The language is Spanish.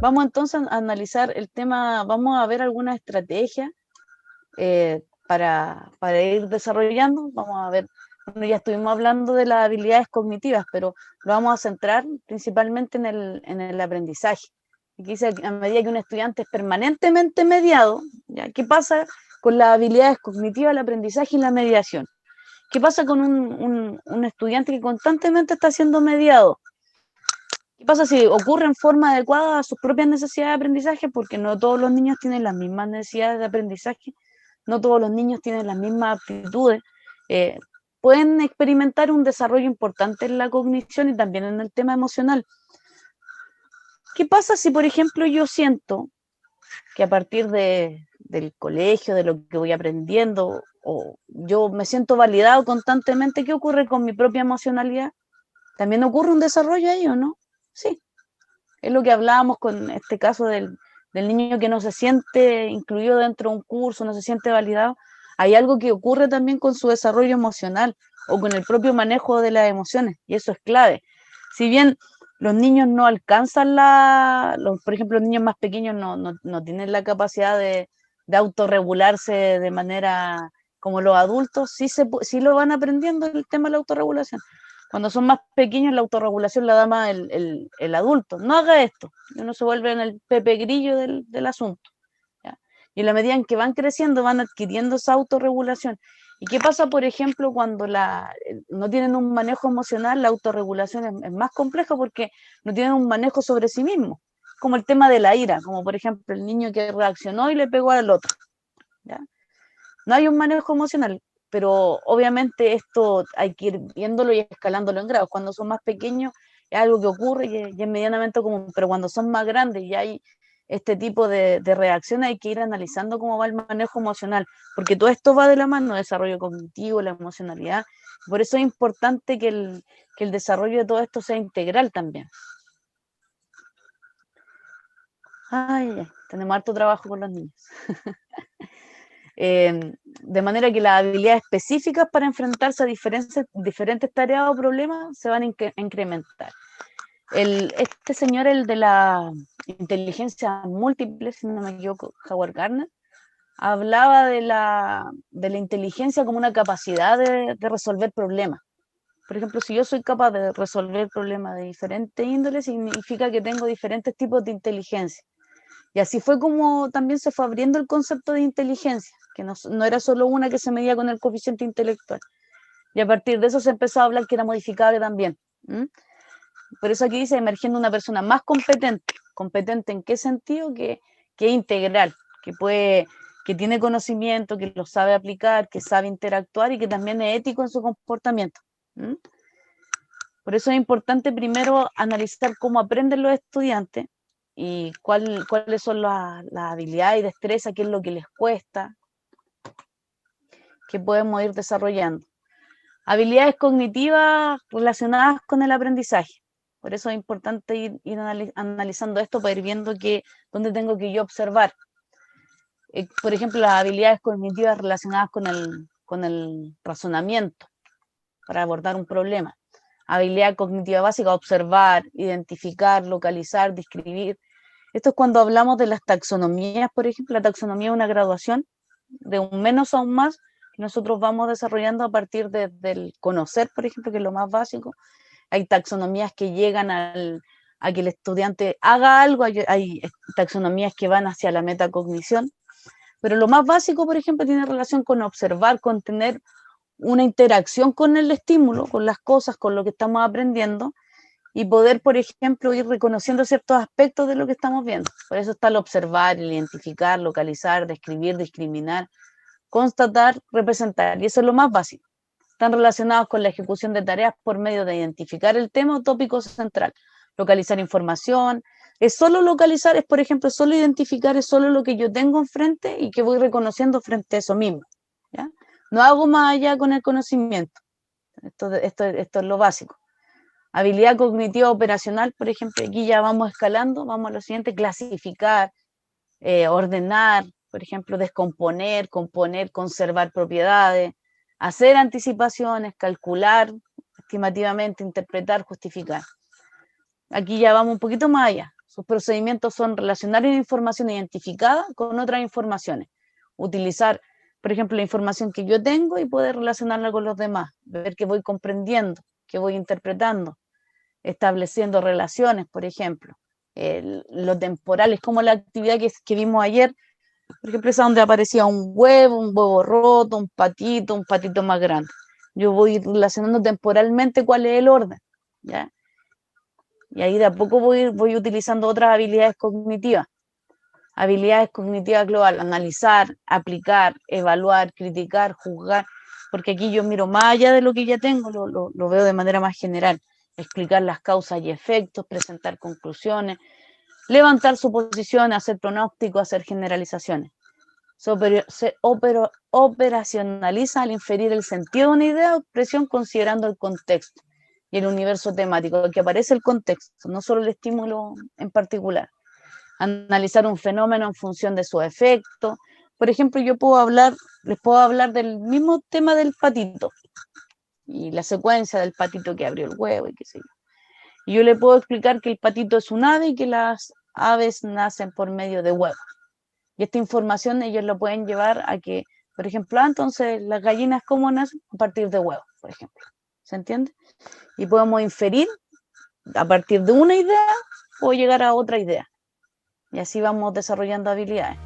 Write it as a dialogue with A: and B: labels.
A: Vamos entonces a analizar el tema, vamos a ver algunas estrategias para ir desarrollando. Vamos a ver, bueno, ya estuvimos hablando de las habilidades cognitivas, pero lo vamos a centrar principalmente en el aprendizaje. Aquí dice, a medida que un estudiante es permanentemente mediado, ¿ya? ¿Qué pasa con las habilidades cognitivas, el aprendizaje y la mediación? ¿Qué pasa con un estudiante que constantemente está siendo mediado? ¿Qué pasa si ocurre en forma adecuada a sus propias necesidades de aprendizaje? Porque no todos los niños tienen las mismas necesidades de aprendizaje, no todos los niños tienen las mismas aptitudes. Eh, Pueden experimentar un desarrollo importante en la cognición y también en el tema emocional. ¿Qué pasa si, por ejemplo, yo siento que a partir del colegio, de lo que voy aprendiendo, o yo me siento validado constantemente? ¿Qué ocurre con mi propia emocionalidad? ¿También ocurre un desarrollo ahí o no? Sí, es lo que hablábamos con este caso del niño que no se siente incluido dentro de un curso, no se siente validado. Hay algo que ocurre también con su desarrollo emocional o con el propio manejo de las emociones, y eso es clave. Si bien los niños no alcanzan por ejemplo, los niños más pequeños no tienen la capacidad de autorregularse de manera como los adultos, sí lo van aprendiendo el tema de la autorregulación. Cuando son más pequeños, la autorregulación la da más el adulto. No haga esto. Y uno se vuelve en el Pepe Grillo del asunto. ¿Ya? Y en la medida en que van creciendo, van adquiriendo esa autorregulación. ¿Y qué pasa, por ejemplo, cuando no tienen un manejo emocional? La autorregulación es más compleja porque no tienen un manejo sobre sí mismos. Como el tema de la ira, como por ejemplo el niño que reaccionó y le pegó al otro. ¿Ya? No hay un manejo emocional, pero obviamente esto hay que ir viéndolo y escalándolo en grados. Cuando son más pequeños es algo que ocurre y es medianamente común, pero cuando son más grandes y hay este tipo de reacciones, hay que ir analizando cómo va el manejo emocional, porque todo esto va de la mano, el desarrollo cognitivo, la emocionalidad. Por eso es importante que el desarrollo de todo esto sea integral también. Ay, tenemos harto trabajo con los niños. De manera que las habilidades específicas para enfrentarse a diferentes tareas o problemas se van a incrementar. Este señor, el de la inteligencia múltiple, si no me equivoco, Howard Gardner, hablaba de la inteligencia como una capacidad de resolver problemas. Por ejemplo, si yo soy capaz de resolver problemas de diferentes índoles, significa que tengo diferentes tipos de inteligencia. Y así fue como también se fue abriendo el concepto de inteligencia, que no era solo una que se medía con el coeficiente intelectual. Y a partir de eso se empezó a hablar que era modificable también. Por eso aquí dice emergiendo una persona más competente. ¿Competente en qué sentido? Que es integral, que tiene conocimiento, que lo sabe aplicar, que sabe interactuar y que también es ético en su comportamiento. Por eso es importante primero analizar cómo aprenden los estudiantes y cuáles son las habilidades y destrezas, qué es lo que les cuesta, qué podemos ir desarrollando. Habilidades cognitivas relacionadas con el aprendizaje. Por eso es importante ir analizando esto para ir viendo dónde tengo que yo observar. Por ejemplo, las habilidades cognitivas relacionadas con el razonamiento para abordar un problema. Habilidad cognitiva básica: observar, identificar, localizar, describir. Esto es cuando hablamos de las taxonomías, por ejemplo. La taxonomía es una graduación de un menos a un más que nosotros vamos desarrollando a partir del conocer, por ejemplo, que es lo más básico. Hay taxonomías que llegan a que el estudiante haga algo, hay taxonomías que van hacia la metacognición, pero lo más básico, por ejemplo, tiene relación con observar, con tener una interacción con el estímulo, con las cosas, con lo que estamos aprendiendo, y poder, por ejemplo, ir reconociendo ciertos aspectos de lo que estamos viendo. Por eso está el observar, el identificar, localizar, describir, discriminar, constatar, representar, y eso es lo más básico. Están relacionados con la ejecución de tareas por medio de identificar el tema o tópico central, localizar información. Es solo localizar, es por ejemplo, solo identificar, es solo lo que yo tengo enfrente y que voy reconociendo frente a eso mismo. ¿Ya? No hago más allá con el conocimiento. Esto es lo básico. Habilidad cognitiva operacional, por ejemplo, aquí ya vamos escalando, vamos a lo siguiente: clasificar, ordenar, por ejemplo, descomponer, componer, conservar propiedades, hacer anticipaciones, calcular estimativamente, interpretar, justificar. Aquí ya vamos un poquito más allá. Sus procedimientos son relacionar una información identificada con otras informaciones. Utilizar, por ejemplo, la información que yo tengo y poder relacionarla con los demás. Ver que voy comprendiendo, que voy interpretando, estableciendo relaciones, por ejemplo. Lo temporal es como la actividad que vimos ayer, por ejemplo, esa donde aparecía un huevo roto, un patito más grande. Yo voy relacionando temporalmente cuál es el orden, ¿ya? Y ahí de a poco voy utilizando otras habilidades cognitivas. Habilidades cognitivas globales, analizar, aplicar, evaluar, criticar, juzgar, porque aquí yo miro más allá de lo que ya tengo, lo veo de manera más general. Explicar las causas y efectos, presentar conclusiones, levantar suposiciones, hacer pronósticos, hacer generalizaciones. Se operacionaliza al inferir el sentido de una idea o expresión considerando el contexto y el universo temático, que aparece el contexto, no solo el estímulo en particular. Analizar un fenómeno en función de su efecto. Por ejemplo, les puedo hablar del mismo tema del patito y la secuencia del patito que abrió el huevo y qué sé yo. Y yo le puedo explicar que el patito es un ave y que las aves nacen por medio de huevos. Y esta información ellos lo pueden llevar a que, por ejemplo, entonces las gallinas cómo nacen a partir de huevos, por ejemplo. ¿Se entiende? Y podemos inferir a partir de una idea o llegar a otra idea. Y así vamos desarrollando habilidades.